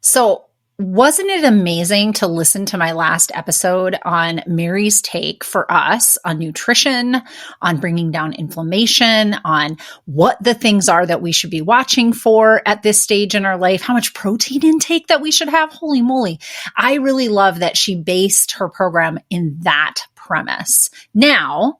So, wasn't it amazing to listen to my last episode on Mary's take for us on nutrition, on bringing down inflammation, on what the things are that we should be watching for at this stage in our life, how much protein intake that we should have? Holy moly. I really love that she based her program in that premise. Now,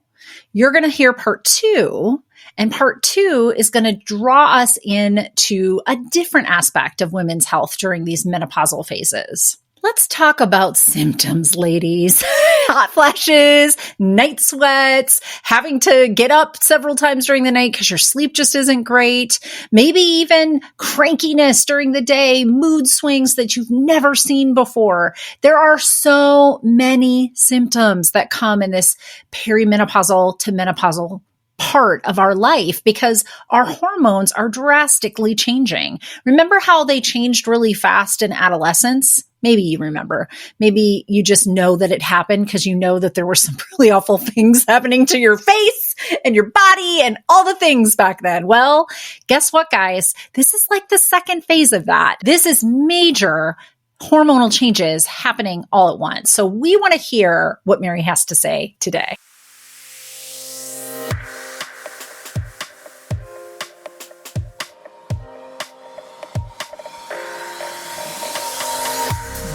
you're going to hear part two. And part two is going to draw us into a different aspect of women's health during these menopausal phases. Let's talk about symptoms, ladies. Hot flashes, night sweats, having to get up several times during the night because your sleep just isn't great. Maybe even crankiness during the day, mood swings that you've never seen before. There are so many symptoms that come in this perimenopausal to menopausal part of our life because our hormones are drastically changing. Remember how they changed really fast in adolescence? Maybe you remember. Maybe you just know that it happened because you know that there were some really awful things happening to your face and your body and all the things back then. Well, guess what, guys? This is like the second phase of that. This is major hormonal changes happening all at once. So we want to hear what Mary has to say today.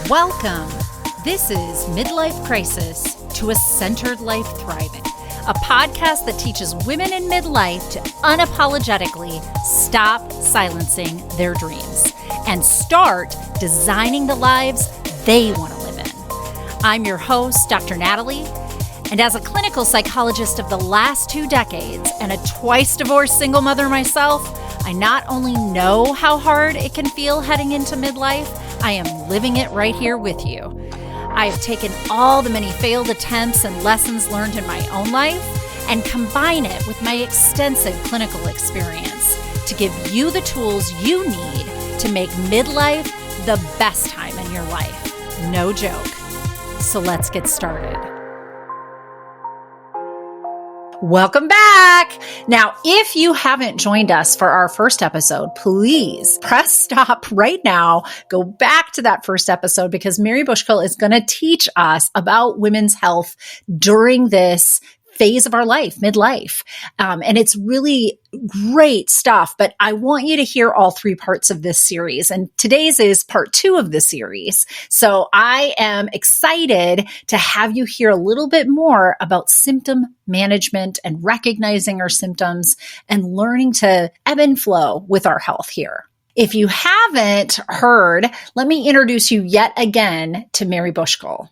Welcome. This is Midlife Crisis to a Centered Life Thriving, a podcast that teaches women in midlife to unapologetically stop silencing their dreams and start designing the lives they want to live in. I'm your host, Dr. Natalie, and as a clinical psychologist of the last 2 decades and a twice divorced single mother myself, I not only know how hard it can feel heading into midlife, I am living it right here with you. I have taken all the many failed attempts and lessons learned in my own life and combine it with my extensive clinical experience to give you the tools you need to make midlife the best time in your life. No joke. So let's get started. Welcome back. Now, if you haven't joined us for our first episode, please press stop right now. Go back to that first episode because Mary Bushkuhl is going to teach us about women's health during this phase of our life, midlife. And it's really great stuff, but I want you to hear all 3 parts of this series. And today's is part 2 of the series. So I am excited to have you hear a little bit more about symptom management and recognizing our symptoms and learning to ebb and flow with our health here. If you haven't heard, let me introduce you yet again to Mary Bushkuhl.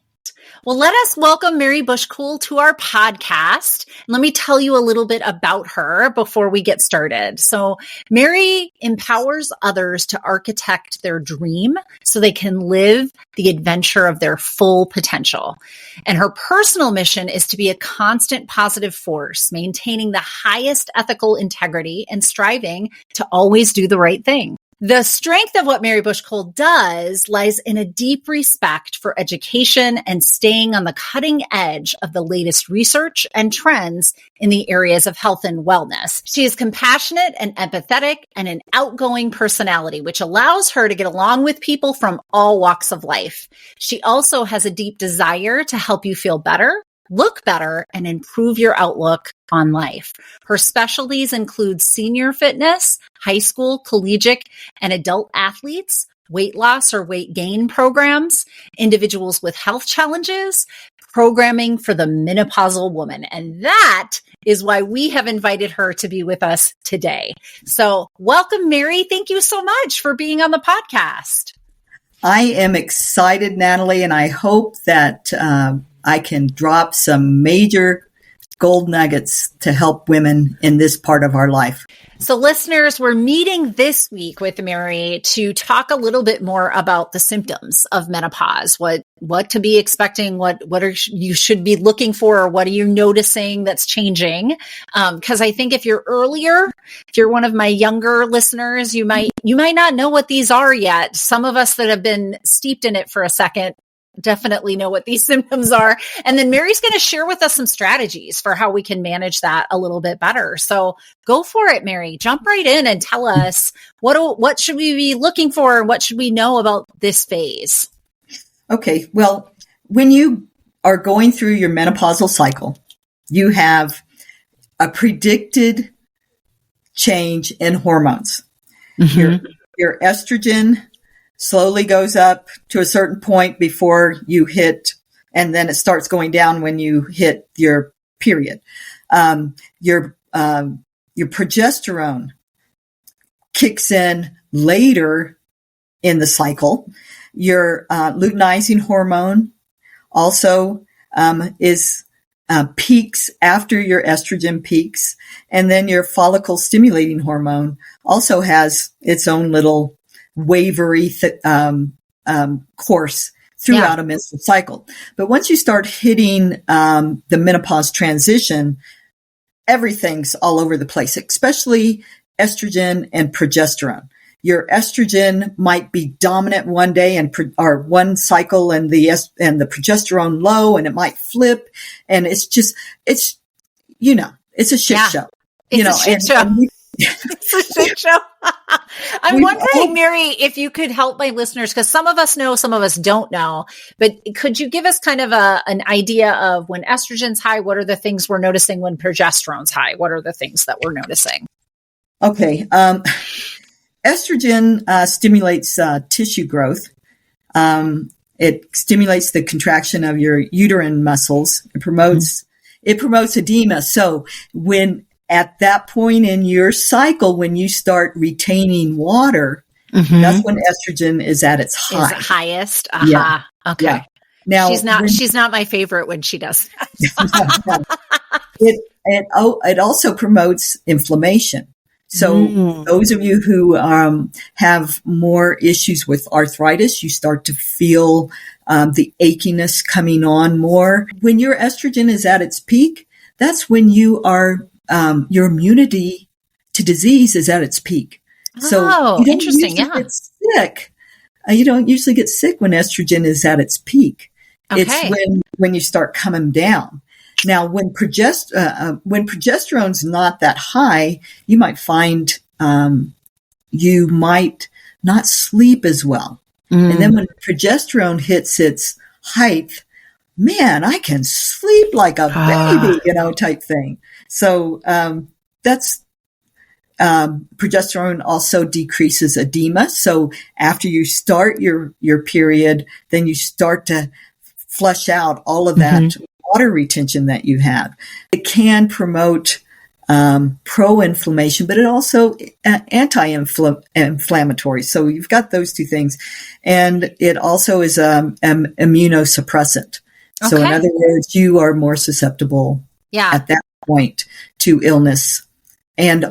Well, let us welcome Mary Bushkuhl to our podcast. Let me tell you a little bit about her before we get started. So Mary empowers others to architect their dream so they can live the adventure of their full potential. And her personal mission is to be a constant positive force, maintaining the highest ethical integrity and striving to always do the right thing. The strength of what Mary Bushkuhl does lies in a deep respect for education and staying on the cutting edge of the latest research and trends in the areas of health and wellness. She is compassionate and empathetic and an outgoing personality, which allows her to get along with people from all walks of life. She also has a deep desire to help you feel better, look better, and improve your outlook on life. Her specialties include senior fitness, high school, collegiate, and adult athletes, weight loss or weight gain programs, individuals with health challenges, programming for the menopausal woman. And that is why we have invited her to be with us today. So welcome, Mary. Thank you so much for being on the podcast. I am excited, Natalie, and I hope that I can drop some major gold nuggets to help women in this part of our life. So listeners, we're meeting this week with Mary to talk a little bit more about the symptoms of menopause, what to be expecting, what you should be looking for, or what are you noticing that's changing? Because I think if you're one of my younger listeners, you might not know what these are yet. Some of us that have been steeped in it for a second definitely know what these symptoms are. And then Mary's going to share with us some strategies for how we can manage that a little bit better. So go for it, Mary. Jump right in and tell us what should we be looking for and what should we know about this phase? Okay. Well, when you are going through your menopausal cycle, you have a predicted change in hormones. Mm-hmm. Your estrogen slowly goes up to a certain point before you hit, and then it starts going down when you hit your period. Your progesterone kicks in later in the cycle. Your luteinizing hormone also is peaks after your estrogen peaks, and then your follicle stimulating hormone also has its own little wavery course throughout a menstrual cycle. But once you start hitting the menopause transition, everything's all over the place, especially estrogen and progesterone. Your estrogen might be dominant one day or one cycle, and the progesterone low, and it might flip, and it's a shit show. It's a shit show. It's a shit show. I'm wondering, Mary, if you could help my listeners, because some of us know, some of us don't know, but could you give us kind of an idea of when estrogen's high, what are the things we're noticing? When progesterone's high, what are the things that we're noticing? Okay. Estrogen stimulates tissue growth. It stimulates the contraction of your uterine muscles. It promotes edema. So when at that point in your cycle, when you start retaining water, that's when estrogen is at its high. Is highest. Yeah. Okay. Yeah. Now she's not my favorite when she does that. It also promotes inflammation. So those of you who have more issues with arthritis, you start to feel the achiness coming on more. When your estrogen is at its peak, that's when you are your immunity to disease is at its peak. So you don't interesting. Get sick. You don't usually get sick when estrogen is at its peak. Okay. It's when you start coming down. Now, when progesterone's not that high, you might find you might not sleep as well. And then when progesterone hits its height, man, I can sleep like a baby, type thing. So that's progesterone also decreases edema. So after you start your period, then you start to flush out all of that water retention that you have. It can promote pro-inflammation, but it also anti-inflammatory. So you've got those two things. And it also is an immunosuppressant. Okay. So in other words, you are more susceptible at that point to illness and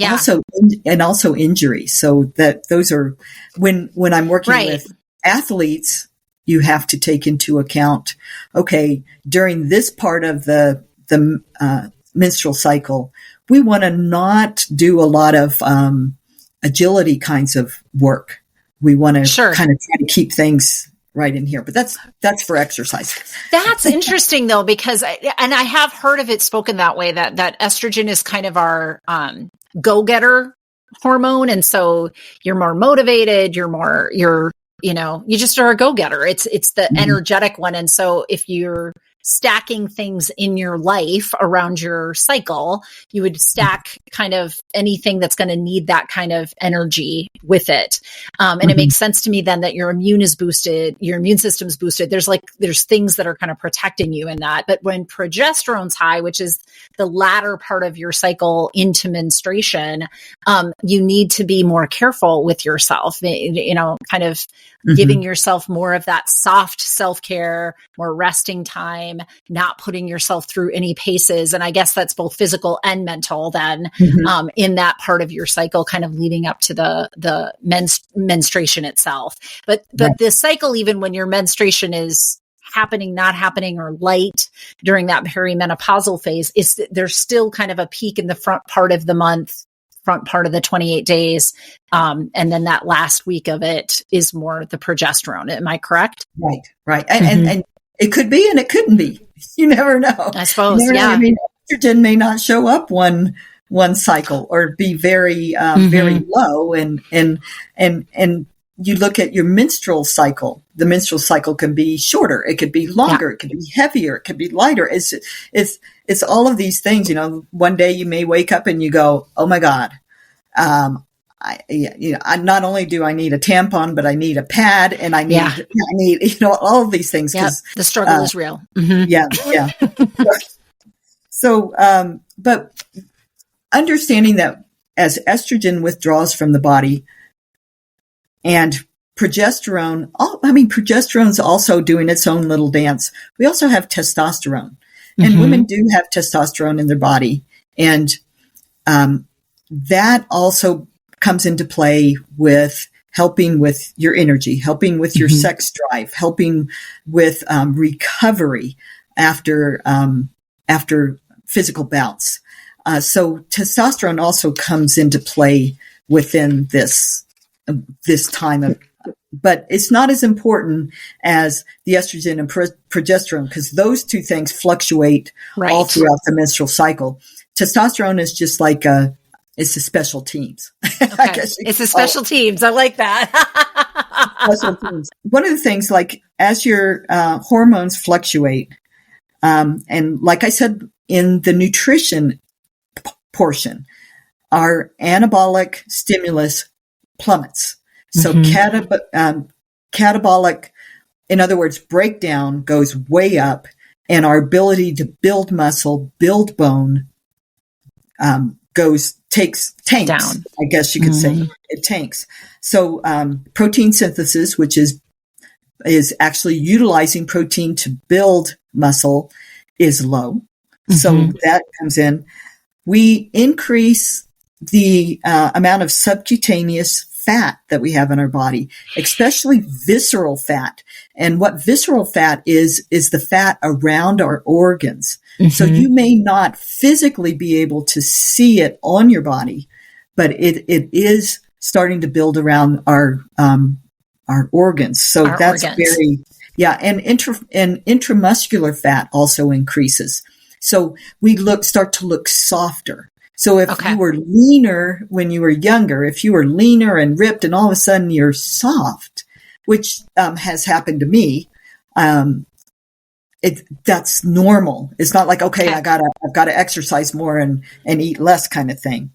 also injury. So that those are when I'm working with athletes, you have to take into account, okay, during this part of the menstrual cycle, we want to not do a lot of agility kinds of work. We want to kind of try to keep things right in here, but that's for exercise. That's interesting though, because I have heard of it spoken that way, that estrogen is kind of our go-getter hormone. And so you're more motivated, you just are a go-getter. It's the energetic one. And so if you're stacking things in your life around your cycle, you would stack kind of anything that's going to need that kind of energy with it. And it makes sense to me then that your immune system's boosted. There's things that are kind of protecting you in that. But when progesterone's high, which is the latter part of your cycle into menstruation, you need to be more careful with yourself, kind of giving yourself more of that soft self-care, more resting time, not putting yourself through any paces. And I guess that's both physical and mental then in that part of your cycle, kind of leading up to the menstruation itself. But this cycle, even when your menstruation is happening, not happening, or light during that perimenopausal phase, there's still kind of a peak in the front part of the month, front part of the 28 days. And then that last week of it is more the progesterone. Am I correct? Right. And It could be, and it couldn't be. You never know. I suppose. I mean, estrogen may not show up one cycle or be very, very low. And you look at your menstrual cycle. The menstrual cycle can be shorter. It could be longer. It could be heavier. It could be lighter. It's all of these things. One day you may wake up and you go, "Oh my God, I not only do I need a tampon, but I need a pad, and I need all of these things." Yep. The struggle is real. Mm-hmm. Yeah. So, but understanding that as estrogen withdraws from the body. And progesterone's also doing its own little dance. We also have testosterone, and women do have testosterone in their body. And that also comes into play with helping with your energy, helping with your sex drive, helping with recovery after physical bouts. So testosterone also comes into play within this time but it's not as important as the estrogen and progesterone, because those two things fluctuate all throughout the menstrual cycle. Testosterone is just like it's a special teams. Okay. I guess it's a special teams. I like that. Special teams. One of the things, like as your hormones fluctuate, and like I said in the nutrition portion, our anabolic stimulus plummets. So catabolic, in other words, breakdown goes way up, and our ability to build muscle, build bone, tanks down. I guess you could say it tanks. So protein synthesis, which is actually utilizing protein to build muscle, is low. So that comes in. We increase the amount of subcutaneous fat that we have in our body, especially visceral fat. And what visceral fat is the fat around our organs. So you may not physically be able to see it on your body, but it is starting to build around our organs. So that's organs. And intramuscular fat also increases. So we start to look softer. So if you were leaner when you were younger, if you were leaner and ripped and all of a sudden you're soft, which has happened to me, that's normal. It's not like, I've got to exercise more and eat less kind of thing.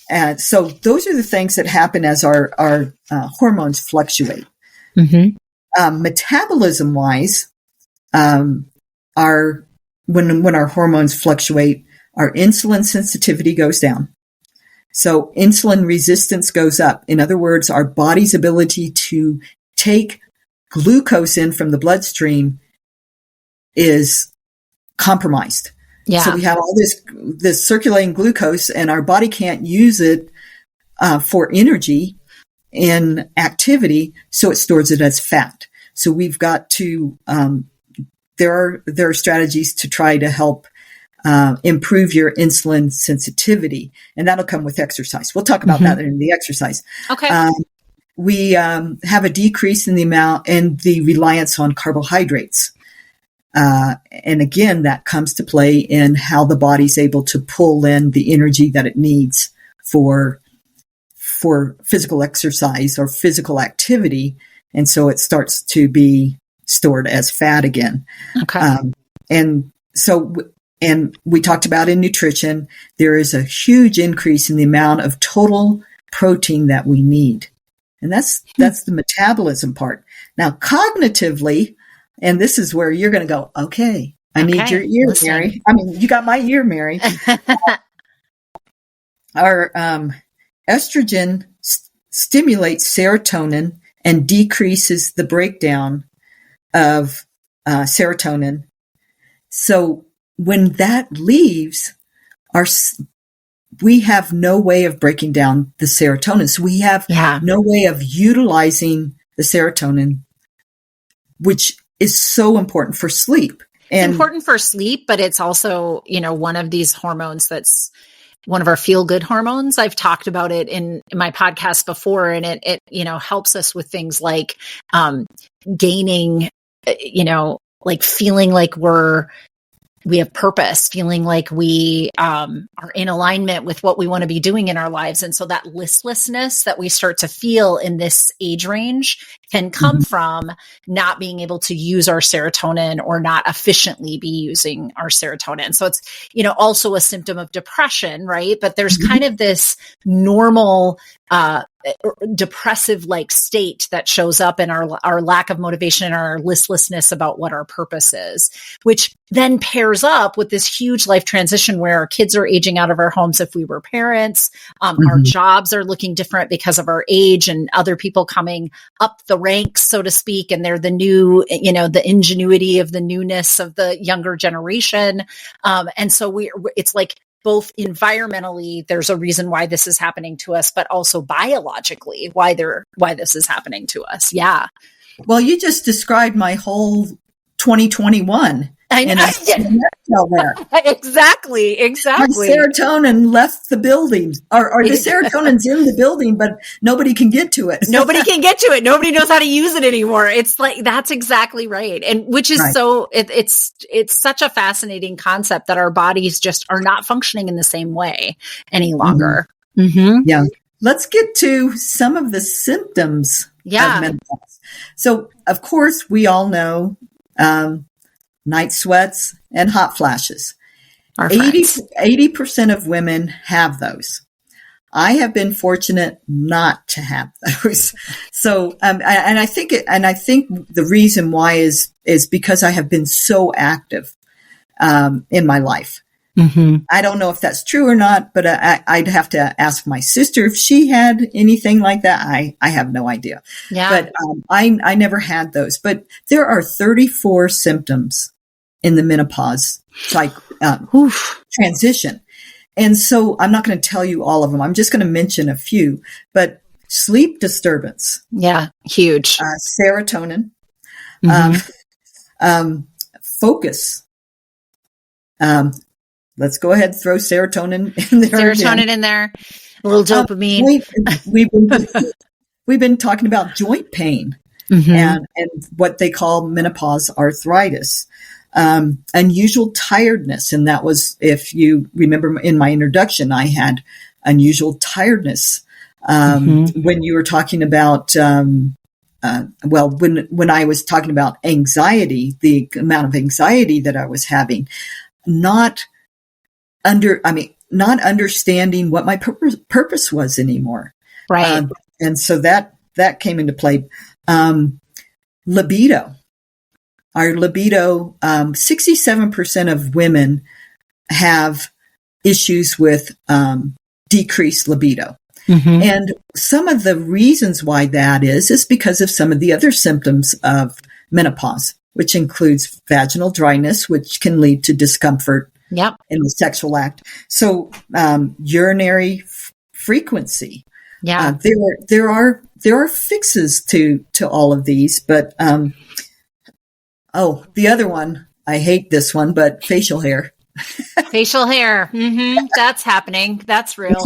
And so those are the things that happen as our hormones fluctuate. Metabolism wise, when our hormones fluctuate, our insulin sensitivity goes down. So insulin resistance goes up. In other words, our body's ability to take glucose in from the bloodstream is compromised. Yeah. So we have all this circulating glucose, and our body can't use it for energy in activity, so it stores it as fat. So we've got to there are strategies to try to help improve your insulin sensitivity, and that'll come with exercise. We'll talk about that in the exercise. Okay. We have a decrease in the amount and the reliance on carbohydrates. And again, that comes to play in how the body's able to pull in the energy that it needs for physical exercise or physical activity. And so it starts to be stored as fat again. Okay. And we talked about in nutrition, there is a huge increase in the amount of total protein that we need. And that's the metabolism part. Now, cognitively, and this is where you're going to go, okay, I need your ear, Mary. I mean, you got my ear, Mary. Our estrogen stimulates serotonin and decreases the breakdown of serotonin. So when that leaves, we have no way of breaking down the serotonin. So we have no way of utilizing the serotonin, which is so important for sleep. It's important for sleep, but it's also, one of these hormones that's one of our feel-good hormones. I've talked about it in my podcast before, and it helps us with things like gaining, like feeling like we have purpose, feeling like we are in alignment with what we want to be doing in our lives. And so that listlessness that we start to feel in this age range can come from not being able to use our serotonin or not efficiently be using our serotonin. So it's, also a symptom of depression, right? But there's kind of this normal depressive like state that shows up in our lack of motivation and our listlessness about what our purpose is, which then pairs up with this huge life transition where our kids are aging out of our homes if we were parents. Our jobs are looking different because of our age and other people coming up the ranks, so to speak. And they're the new, the ingenuity of the newness of the younger generation. And so it's like, both environmentally, there's a reason why this is happening to us, but also biologically, why this is happening to us. Yeah. Well, you just described my whole 2021. I know. Exactly. My serotonin left the building, or the serotonin's in the building, but nobody can get to it. Nobody can get to it. Nobody knows how to use it anymore. It's like, that's exactly right. And which is so, it's such a fascinating concept that our bodies just are not functioning in the same way any longer. Yeah. Let's get to some of the symptoms of menopause. So, of course, we all know, night sweats and hot flashes. 80% of women have those. I have been fortunate not to have those. So, and I think the reason why is because I have been so active, in my life. I don't know if that's true or not, but I'd have to ask my sister if she had anything like that. I have no idea. Yeah. But I never had those. But there are 34 symptoms in the menopause transition. And so I'm not going to tell you all of them. I'm just going to mention a few. But sleep disturbance. Yeah, huge. Serotonin. Focus. Let's go ahead and throw serotonin in there. Serotonin in there. A little dopamine. We've been talking about joint pain and what they call menopause arthritis. Unusual tiredness. And that was, if you remember in my introduction, I had unusual tiredness. When you were talking about, when I was talking about anxiety, the amount of anxiety that I was having, not understanding what my purpose was anymore. Right. And so that came into play. Libido. Our libido, 67% of women have issues with decreased libido. And some of the reasons why that is because of some of the other symptoms of menopause, which includes vaginal dryness, which can lead to discomfort in the sexual act. So urinary frequency. Yeah. There are fixes to all of these, but the other one, I hate this one, but facial hair. Facial hair. That's happening. That's real.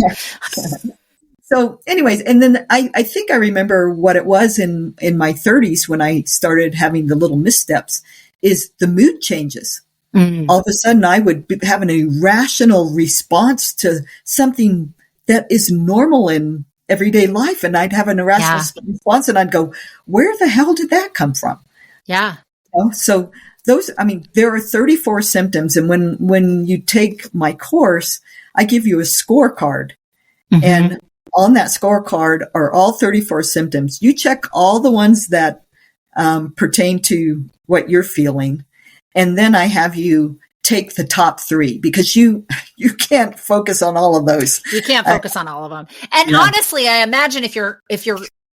So anyways, and then I think I remember what it was in my 30s when I started having the little missteps is the mood changes. All of a sudden I would have an irrational response to something that is normal in everyday life. And I'd have an irrational response and I'd go, where the hell did that come from? Yeah. So there are 34 symptoms. And when you take my course, I give you a scorecard. And on that scorecard are all 34 symptoms. You check all the ones that pertain to what you're feeling. And then I have you take the top 3 because you can't focus on all of those. You can't focus on all of them. And honestly, I imagine if you're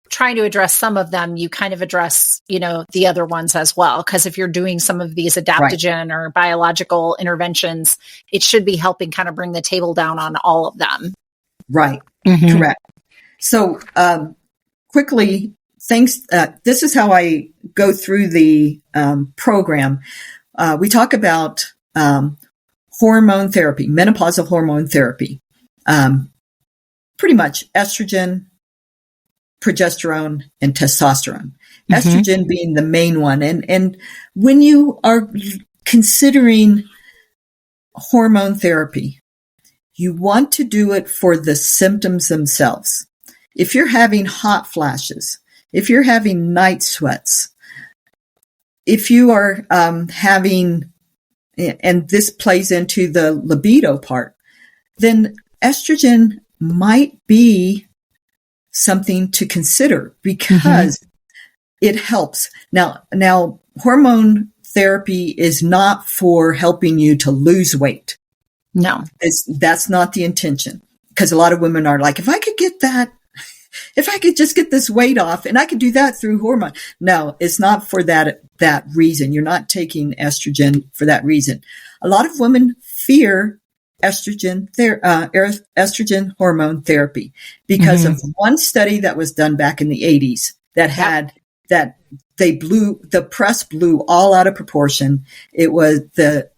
trying to address some of them, you kind of address, the other ones as well. Because if you're doing some of these adaptogen or biological interventions, it should be helping kind of bring the table down on all of them. Right. Correct. So quickly, this is how I go through the program. We talk about hormone therapy, menopausal hormone therapy, pretty much estrogen, progesterone, and testosterone. Estrogen being the main one. And when you are considering hormone therapy, you want to do it for the symptoms themselves. If you're having hot flashes, if you're having night sweats, if you are having, and this plays into the libido part, then estrogen might be something to consider because it helps. Now, hormone therapy is not for helping you to lose weight. No, that's not the intention. Because a lot of women are like, if I could just get this weight off, and I could do that through hormone. No, it's not for that reason. You're not taking estrogen for that reason. A lot of women fear estrogen hormone therapy because of one study that was done back in the 80s that had the press blew all out of proportion. It was the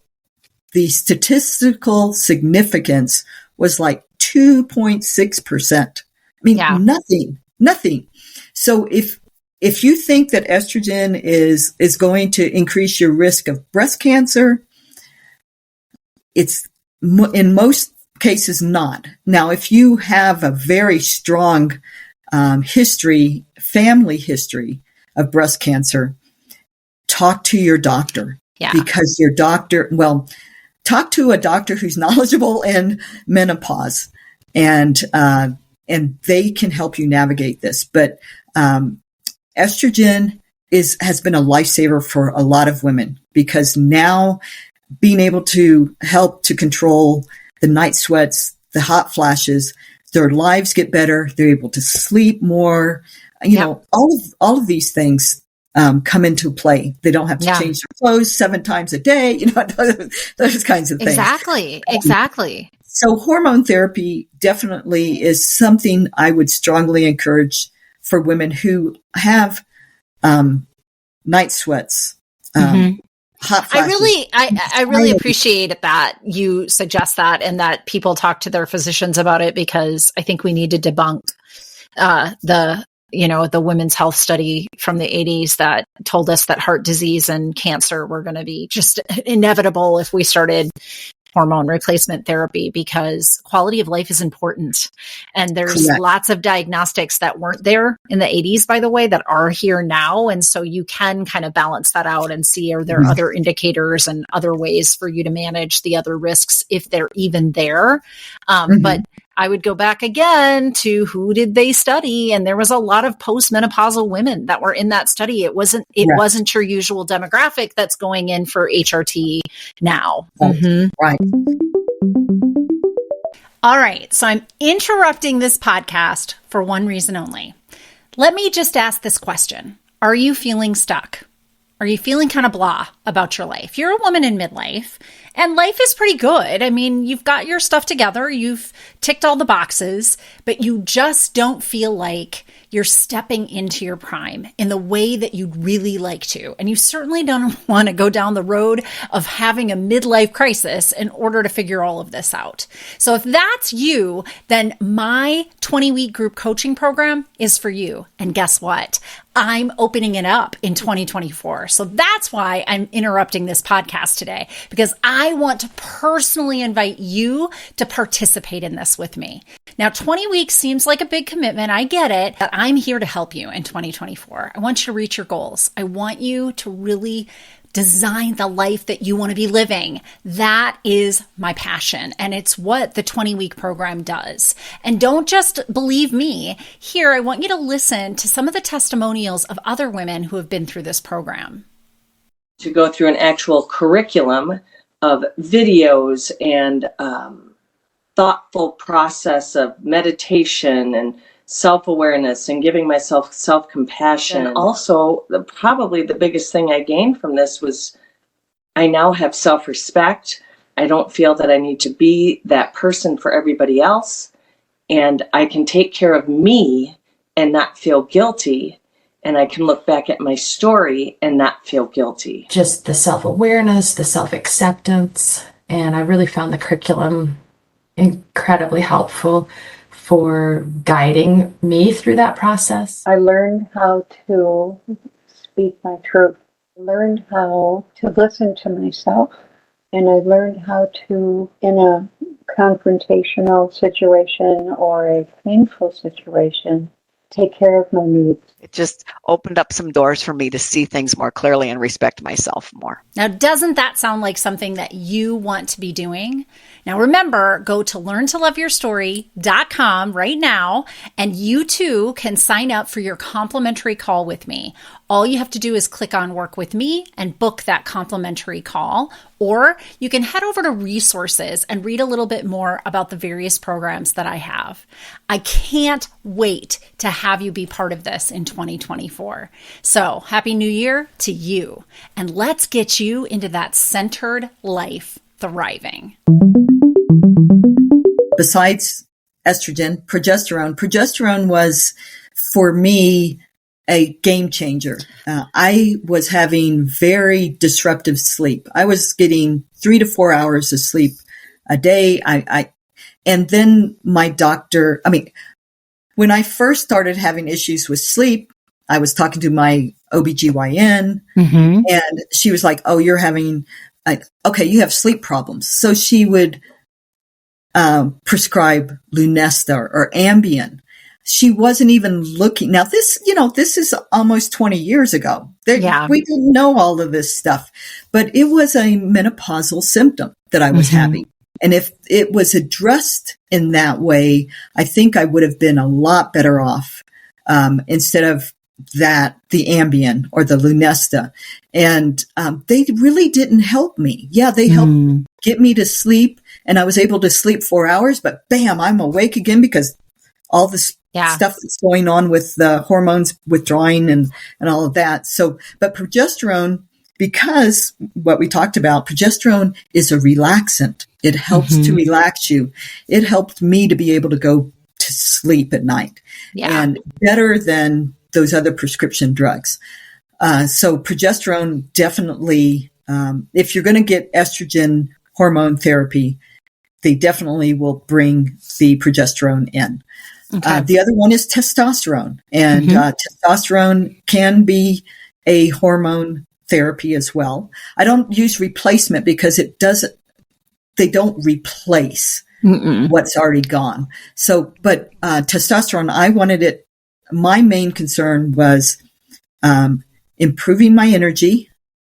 statistical significance was like 2.6%. I mean, nothing. So if you think that estrogen is going to increase your risk of breast cancer, it's in most cases not. Now, if you have a very strong family history of breast cancer, talk to your doctor. Yeah. Because your doctor, talk to a doctor who's knowledgeable in menopause, and they can help you navigate this. But estrogen has been a lifesaver for a lot of women, because now being able to help to control the night sweats, the hot flashes, their lives get better. They're able to sleep more. You know, all of these things come into play. They don't have to change their clothes 7 times a day. You know, those kinds of things. Exactly. So hormone therapy definitely is something I would strongly encourage for women who have night sweats, hot flashes. I really appreciate that you suggest that, and that people talk to their physicians about it, because I think we need to debunk the women's health study from the 80s that told us that heart disease and cancer were going to be just inevitable if we started hormone replacement therapy, because quality of life is important. And there's lots of diagnostics that weren't there in the 80s, by the way, that are here now. And so you can kind of balance that out and see, are there other indicators and other ways for you to manage the other risks if they're even there. But I would go back again to who did they study? And there was a lot of postmenopausal women that were in that study. It wasn't your usual demographic that's going in for HRT now. Right. All right. So I'm interrupting this podcast for one reason only. Let me just ask this question. Are you feeling stuck? Are you feeling kind of blah about your life? You're a woman in midlife, and life is pretty good. I mean, you've got your stuff together. You've ticked all the boxes, but you just don't feel like you're stepping into your prime in the way that you'd really like to. And you certainly don't want to go down the road of having a midlife crisis in order to figure all of this out. So if that's you, then my 20-week group coaching program is for you. And guess what? I'm opening it up in 2024. So that's why I'm interrupting this podcast today, because I want to personally invite you to participate in this with me. Now, 20 weeks seems like a big commitment. I get it, but I'm here to help you in 2024. I want you to reach your goals. I want you to really design the life that you want to be living. That is my passion, and it's what the 20-week program does. And don't just believe me. Here, I want you to listen to some of the testimonials of other women who have been through this program. To go through an actual curriculum of videos and thoughtful process of meditation and self-awareness and giving myself self-compassion. And also, probably the biggest thing I gained from this was I now have self-respect. I don't feel that I need to be that person for everybody else. And I can take care of me and not feel guilty. And I can look back at my story and not feel guilty. Just the self-awareness, the self-acceptance. And I really found the curriculum incredibly helpful for guiding me through that process. I learned how to speak my truth. I learned how to listen to myself. And I learned how to, in a confrontational situation or a painful situation, take care of my needs. It just opened up some doors for me to see things more clearly and respect myself more. Now, doesn't that sound like something that you want to be doing? Now, remember, go to learntoloveyourstory.com right now, and you too can sign up for your complimentary call with me. All you have to do is click on Work With Me and book that complimentary call, or you can head over to resources and read a little bit more about the various programs that I have. I can't wait to have you be part of this in 2024. So, Happy New Year to you, and let's get you into that centered life thriving. Besides estrogen, progesterone was, for me, a game changer. I was having very disruptive sleep. I was getting 3 to 4 hours of sleep a day. And then my doctor, when I first started having issues with sleep, I was talking to my OBGYN, and she was like, oh, you're having, okay, you have sleep problems. So she would prescribe Lunesta or Ambien. She wasn't even looking. Now this is almost 20 years ago. We didn't know all of this stuff, but it was a menopausal symptom that I was having. And if it was addressed in that way, I think I would have been a lot better off, instead of the Ambien or the Lunesta. And, they really didn't help me. Yeah, they helped get me to sleep, and I was able to sleep 4 hours, but bam, I'm awake again because all this stuff that's going on with the hormones withdrawing and all of that. So, but progesterone, because what we talked about, progesterone is a relaxant. It helps to relax you. It helped me to be able to go to sleep at night, and better than those other prescription drugs. So progesterone definitely, if you're going to get estrogen hormone therapy, they definitely will bring the progesterone in. Okay. The other one is testosterone, and testosterone can be a hormone therapy as well. I don't use replacement because they don't replace what's already gone. So, but testosterone, I wanted it. My main concern was improving my energy,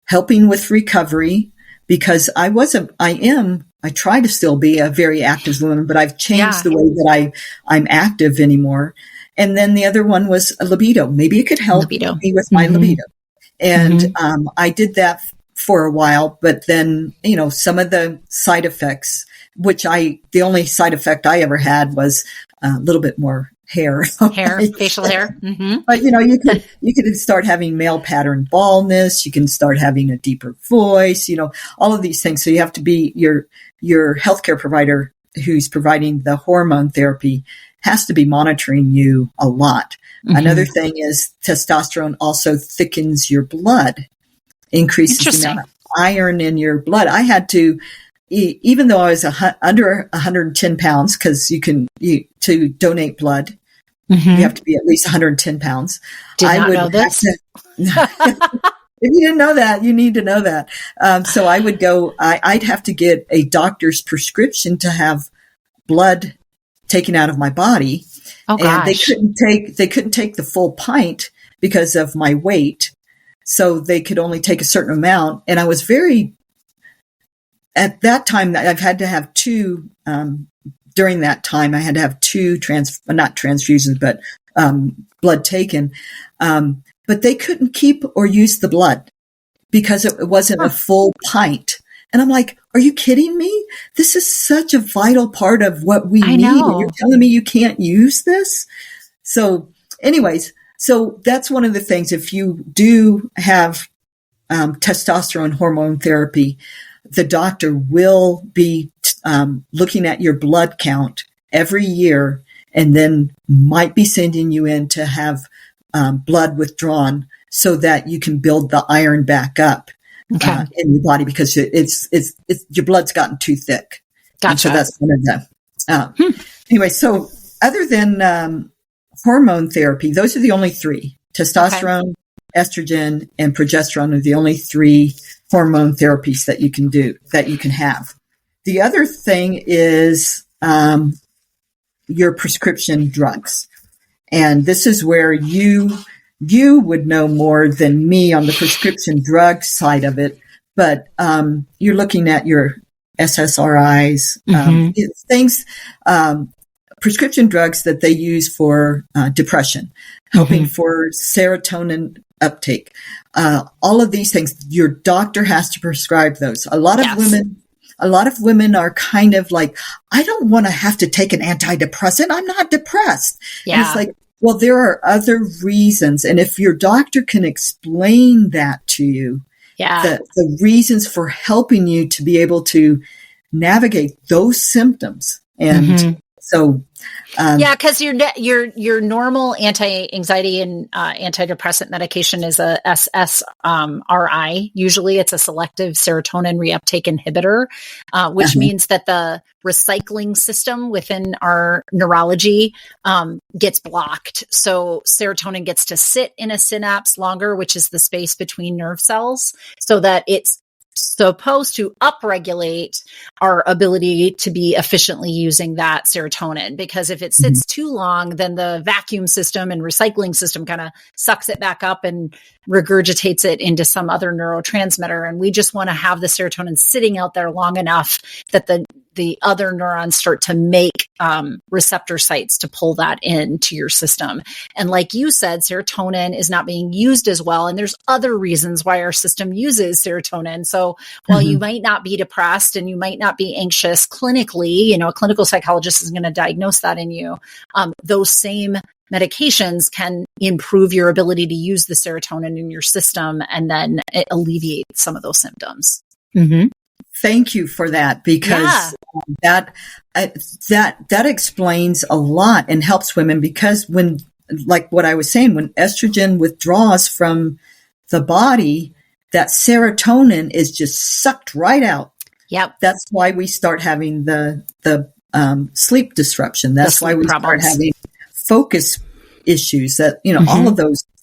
helping with recovery, because I try to still be a very active woman, but I've changed the way that I'm active anymore. And then the other one was a libido. Maybe it could help me with my libido. And I did that for a while, but then, some of the side effects, the only side effect I ever had was a little bit more hair, facial hair. But you could start having male pattern baldness. You can start having a deeper voice. All of these things. So you have to be your healthcare provider who's providing the hormone therapy has to be monitoring you a lot. Another thing is testosterone also thickens your blood, increases the amount of iron in your blood. I had to, even though I was under 110 pounds, because to donate blood, you have to be at least 110 pounds. Did not know this. If you didn't know that, you need to know that. So I would go, I'd have to get a doctor's prescription to have blood taken out of my body. Oh, and they couldn't take the full pint because of my weight. So they could only take a certain amount. And I was at that time, I've had to have two, during that time, I had to have two not transfusions, but blood taken. But they couldn't keep or use the blood because it wasn't a full pint. And I'm like, are you kidding me? This is such a vital part of what we need. And you're telling me you can't use this? So anyways, that's one of the things. If you do have testosterone hormone therapy, the doctor will be looking at your blood count every year and then might be sending you in to have blood withdrawn so that you can build the iron back up in your body because it's your blood's gotten too thick. Gotcha. And so that's one of them. Anyway, so other than hormone therapy, those are the only three. Testosterone, estrogen, and progesterone are the only three hormone therapies that you can do, that you can have. The other thing is your prescription drugs. And this is where you would know more than me on the prescription drug side of it. But you're looking at your SSRIs, things, prescription drugs that they use for depression, helping for serotonin uptake. All of these things, your doctor has to prescribe those. A lot of women are kind of like, I don't want to have to take an antidepressant. I'm not depressed. Yeah. And it's like, well, there are other reasons. And if your doctor can explain that to you, the reasons for helping you to be able to navigate those symptoms. And so, because your normal anti-anxiety and antidepressant medication is a SSRI. Usually, it's a selective serotonin reuptake inhibitor, which means that the recycling system within our neurology gets blocked. So serotonin gets to sit in a synapse longer, which is the space between nerve cells, so that it's supposed to upregulate our ability to be efficiently using that serotonin. Because if it sits too long, then the vacuum system and recycling system kind of sucks it back up and regurgitates it into some other neurotransmitter. And we just want to have the serotonin sitting out there long enough that the other neurons start to make receptor sites to pull that into your system. And like you said, serotonin is not being used as well. And there's other reasons why our system uses serotonin. So while you might not be depressed and you might not be anxious clinically, a clinical psychologist is going to diagnose that in you. Those same medications can improve your ability to use the serotonin in your system and then alleviate some of those symptoms. Thank you for that, because that explains a lot and helps women, because when, like what I was saying, when estrogen withdraws from the body, that serotonin is just sucked right out. Yep. That's why we start having the sleep disruption. That's why we start having focus issues, that,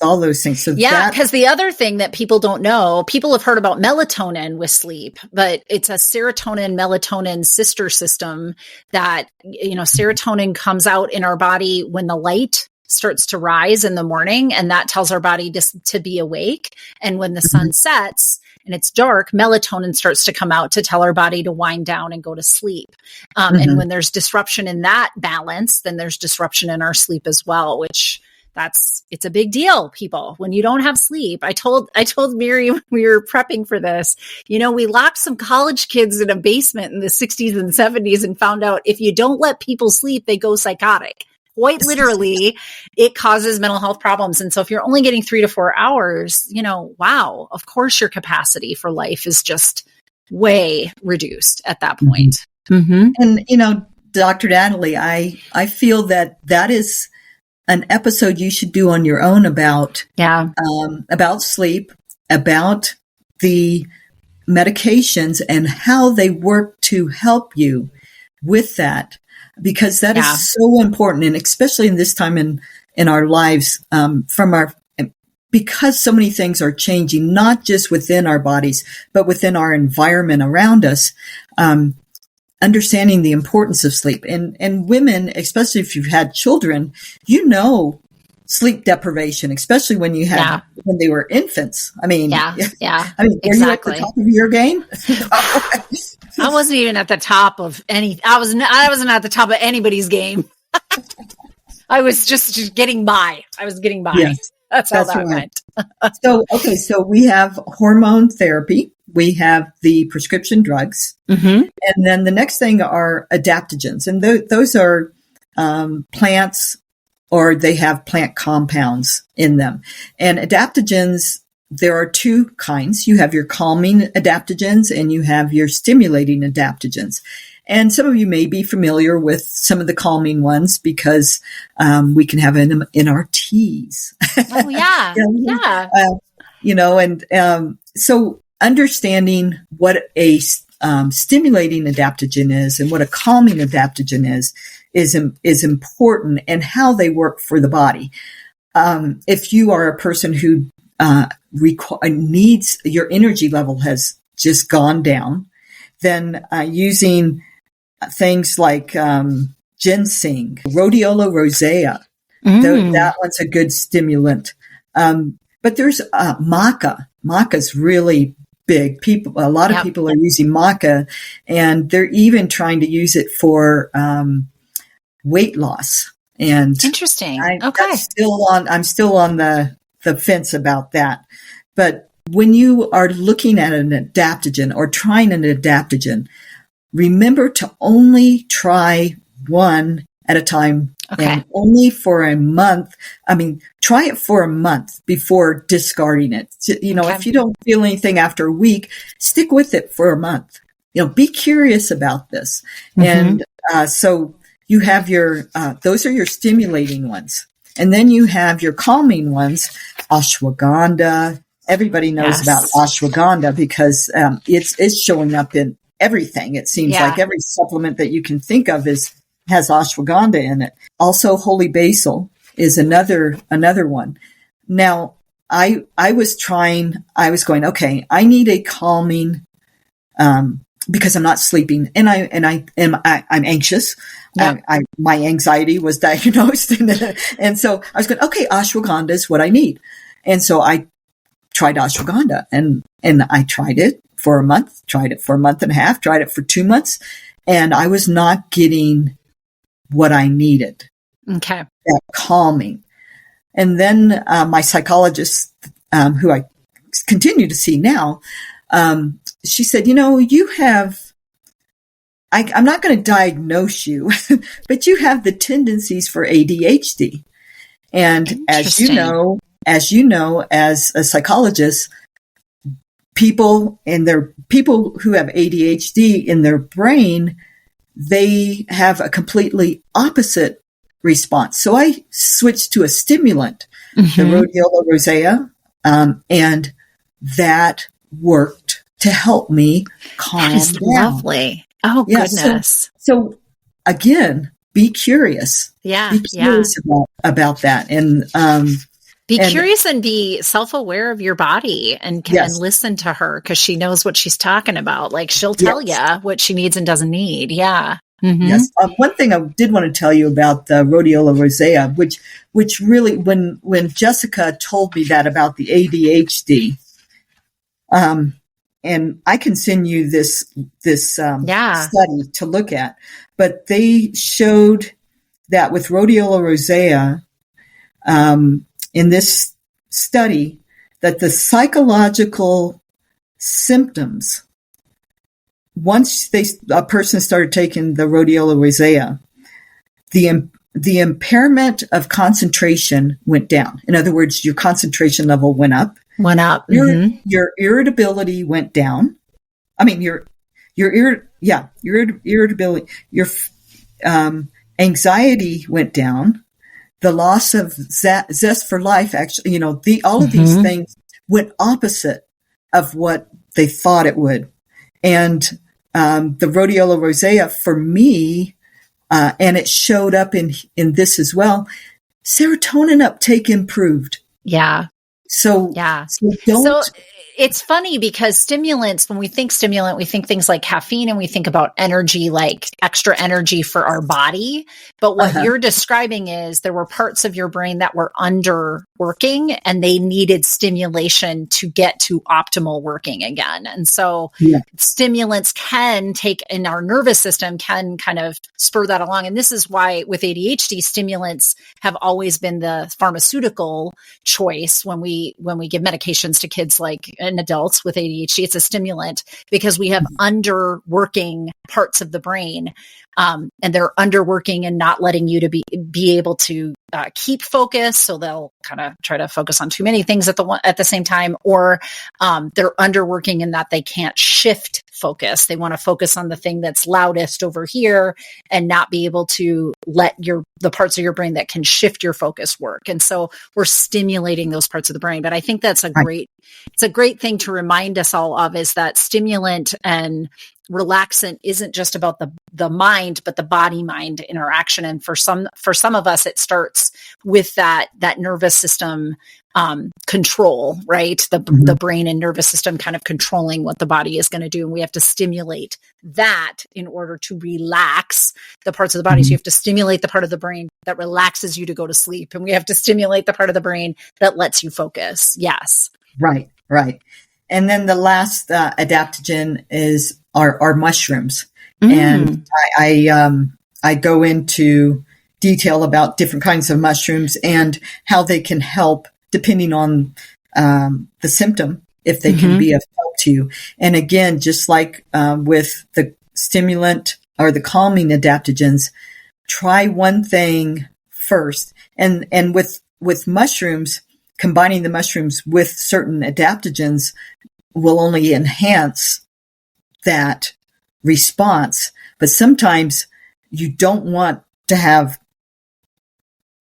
all those things. So because the other thing that people don't know, people have heard about melatonin with sleep, but it's a serotonin melatonin sister system that, serotonin comes out in our body when the light starts to rise in the morning, and that tells our body to be awake. And when the sun sets and it's dark, melatonin starts to come out to tell our body to wind down and go to sleep. And when there's disruption in that balance, then there's disruption in our sleep as well, which it's a big deal, people. When you don't have sleep, I told Mary when we were prepping for this, we locked some college kids in a basement in the 60s and 70s and found out if you don't let people sleep, they go psychotic. Quite literally, it causes mental health problems. And so if you're only getting 3 to 4 hours, wow, of course your capacity for life is just way reduced at that point. And, Dr. Natalie, I feel that is an episode you should do on your own about sleep, about the medications and how they work to help you with that. Because that is so important, and especially in this time in our lives, because so many things are changing, not just within our bodies, but within our environment around us. Understanding the importance of sleep, and women, especially if you've had children, sleep deprivation, especially when when they were infants. I mean, were exactly. You at the top of your game? I wasn't even at the top of I wasn't at the top of anybody's game. I was just getting by. I was getting by. Yes, that's how that went. So we have hormone therapy. We have the prescription drugs. And then the next thing are adaptogens. And those are plants, or they have plant compounds in them. And adaptogens, there are two kinds. You have your calming adaptogens and you have your stimulating adaptogens. And some of you may be familiar with some of the calming ones because we can have them in our teas. Oh, yeah. So understanding what a stimulating adaptogen is and what a calming adaptogen is is important and how they work for the body. If you are a person who needs, your energy level has just gone down, then using things like ginseng, rhodiola rosea, that one's a good stimulant. But there's maca. Maca's really big. A lot of people are using maca, and they're even trying to use it for weight loss. And interesting. I'm still on the fence about that. But when you are looking at an adaptogen or trying an adaptogen, remember to only try one at a time. And only for a month. I mean, try it for a month before discarding it. If you don't feel anything after a week, stick with it for a month. Be curious about this. And so you have those are your stimulating ones. And then you have your calming ones, ashwagandha. Everybody knows about ashwagandha because it's showing up in everything. It seems like every supplement that you can think of has ashwagandha in it. Also, holy basil is another one. Now, I was going, okay, I need a calming, because I'm not sleeping and I'm anxious. Yep. My anxiety was diagnosed. And so I was going, okay, ashwagandha is what I need. And so I tried ashwagandha and I tried it for a month, tried it for a month and a half, tried it for 2 months, and I was not getting what I needed. Okay. That calming. And then my psychologist, who I continue to see now, she said, you have, I'm not going to diagnose you, but you have the tendencies for ADHD. And as you know, as a psychologist, people who have ADHD in their brain, they have a completely opposite response. So I switched to a stimulant, the rhodiola rosea, and that worked to help me calm down. Lovely. Oh, goodness. So again, be curious. Yeah. Be curious about that. And be curious and be self-aware of your body and can listen to her because she knows what she's talking about. Like she'll tell you what she needs and doesn't need. Yeah. Mm-hmm. Yes. One thing I did want to tell you about the rhodiola rosea, which really, when Jessica told me that about the ADHD, and I can send you this study to look at, but they showed that with rhodiola rosea, in this study, that the psychological symptoms, once a person started taking the rhodiola rosea, the impairment of concentration went down. In other words, your concentration level went up. Your irritability went down. I mean, your irritability, your anxiety went down. The loss of zest for life, actually, all of these things went opposite of what they thought it would. And the rhodiola rosea for me, and it showed up in this as well, serotonin uptake improved. Yeah. So it's funny because stimulants, when we think stimulant, we think things like caffeine and we think about energy, like extra energy for our body. But what you're describing is there were parts of your brain that were underworking and they needed stimulation to get to optimal working again. And so stimulants can take in our nervous system can kind of spur that along. And this is why with ADHD, stimulants have always been the pharmaceutical choice when we give medications to kids like and adults with ADHD. It's a stimulant because we have underworking parts of the brain, and they're underworking and not letting you to be able to keep focus. So they'll kind of try to focus on too many things at the same time, or they're underworking in that they can't shift focus. They want to focus on the thing that's loudest over here and not be able to let the parts of your brain that can shift your focus work. And so we're stimulating those parts of the brain. But I think that's it's a great thing to remind us all of, is that stimulant and relaxant isn't just about the the mind, but the body mind interaction. And for some of us, it starts with that nervous system control, right? The brain and nervous system kind of controlling what the body is going to do. And we have to stimulate that in order to relax the parts of the body. So you have to stimulate the part of the brain that relaxes you to go to sleep. And we have to stimulate the part of the brain that lets you focus. Yes. Right. And then the last adaptogen are mushrooms. And I go into detail about different kinds of mushrooms and how they can help depending on the symptom, if they can be of help to you. And again, just like with the stimulant or the calming adaptogens, try one thing first. And with mushrooms, combining the mushrooms with certain adaptogens will only enhance that response. But sometimes you don't want to have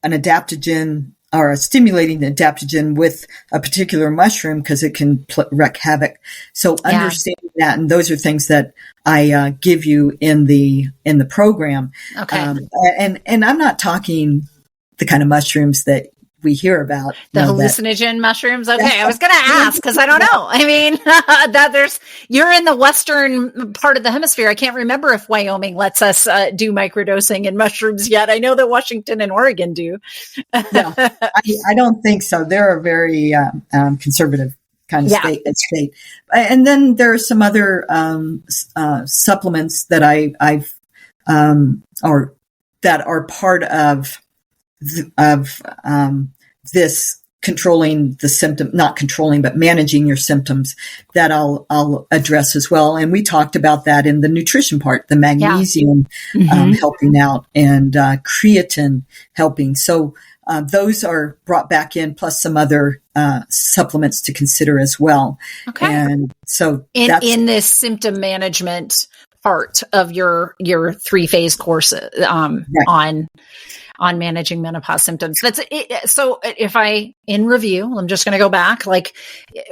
an adaptogen or a stimulating adaptogen with a particular mushroom because it can wreak havoc. So understanding that, and those are things that I give you in the program. Okay. And I'm not talking the kind of mushrooms that we hear about. The hallucinogen mushrooms. Okay. I was going to ask because I don't know. I mean, you're in the Western part of the hemisphere. I can't remember if Wyoming lets us do microdosing in mushrooms yet. I know that Washington and Oregon do. No, I don't think so. They're a very conservative kind of state. And then there are some other supplements that I've or that are part of this controlling the symptom, not controlling, but managing your symptoms that I'll address as well. And we talked about that in the nutrition part, the magnesium helping out and creatine helping. So those are brought back in, plus some other supplements to consider as well. Okay. And so in this symptom management part of your 3-phase course on managing menopause symptoms. That's it. So if in review, I'm just going to go back, like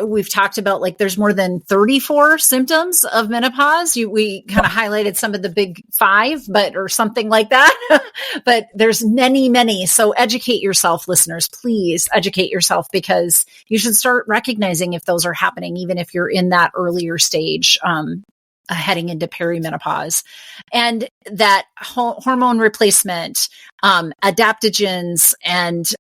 we've talked about, like there's more than 34 symptoms of menopause. We kind of highlighted some of the big 5, or something like that, but there's many, many. So educate yourself, listeners, please educate yourself, because you should start recognizing if those are happening, even if you're in that earlier stage, heading into perimenopause. And that hormone replacement, adaptogens, and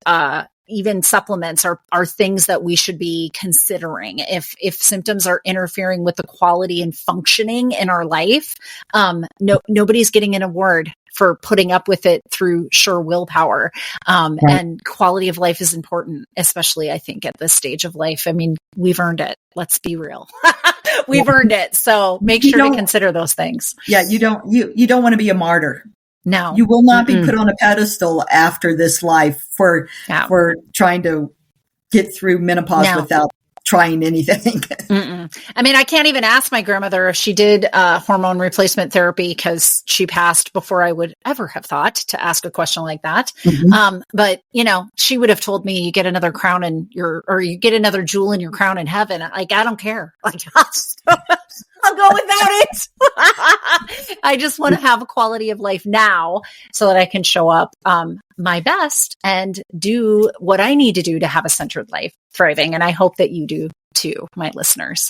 even supplements are things that we should be considering if symptoms are interfering with the quality and functioning in our life. Nobody's getting an award for putting up with it through sheer willpower. And quality of life is important, especially I think at this stage of life. I mean, we've earned it. Let's be real. We've earned it. So make sure to consider those things. Yeah. You don't want to be a martyr. No, you will not be put on a pedestal after this life for trying to get through menopause without trying anything. I mean, I can't even ask my grandmother if she did hormone replacement therapy, because she passed before I would ever have thought to ask a question like that. But she would have told me, you get another crown or you get another jewel in your crown in heaven. Like, I don't care. Like, I'll go without it. I just want to have a quality of life now so that I can show up my best and do what I need to do to have a centered life, thriving. And I hope that you do too, my listeners.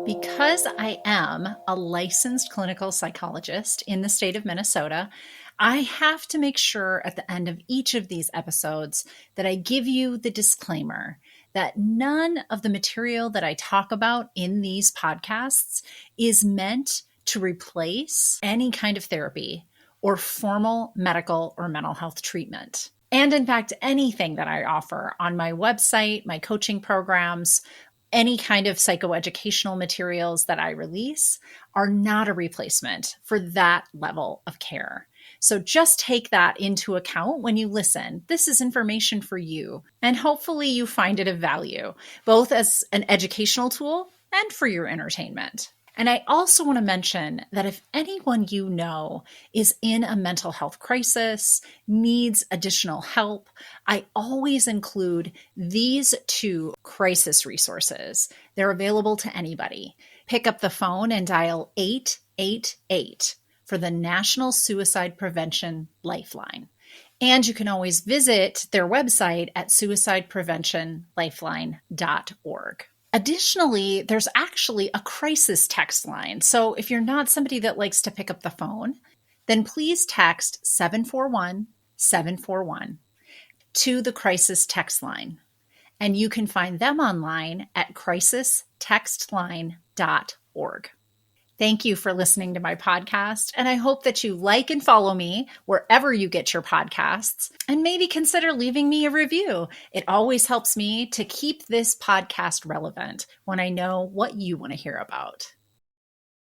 Because I am a licensed clinical psychologist in the state of Minnesota, I have to make sure at the end of each of these episodes that I give you the disclaimer that none of the material that I talk about in these podcasts is meant to replace any kind of therapy or formal medical or mental health treatment. And in fact, anything that I offer on my website, my coaching programs, any kind of psychoeducational materials that I release are not a replacement for that level of care. So just take that into account when you listen. This is information for you, and hopefully you find it of value, both as an educational tool and for your entertainment. And I also want to mention that if anyone you know is in a mental health crisis, needs additional help, I always include these 2 crisis resources. They're available to anybody. Pick up the phone and dial 888 for the National Suicide Prevention Lifeline. And you can always visit their website at suicidepreventionlifeline.org. Additionally, there's actually a crisis text line. So if you're not somebody that likes to pick up the phone, then please text 741-741 to the crisis text line. And you can find them online at crisistextline.org. Thank you for listening to my podcast, and I hope that you like and follow me wherever you get your podcasts, and maybe consider leaving me a review. It always helps me to keep this podcast relevant when I know what you want to hear about.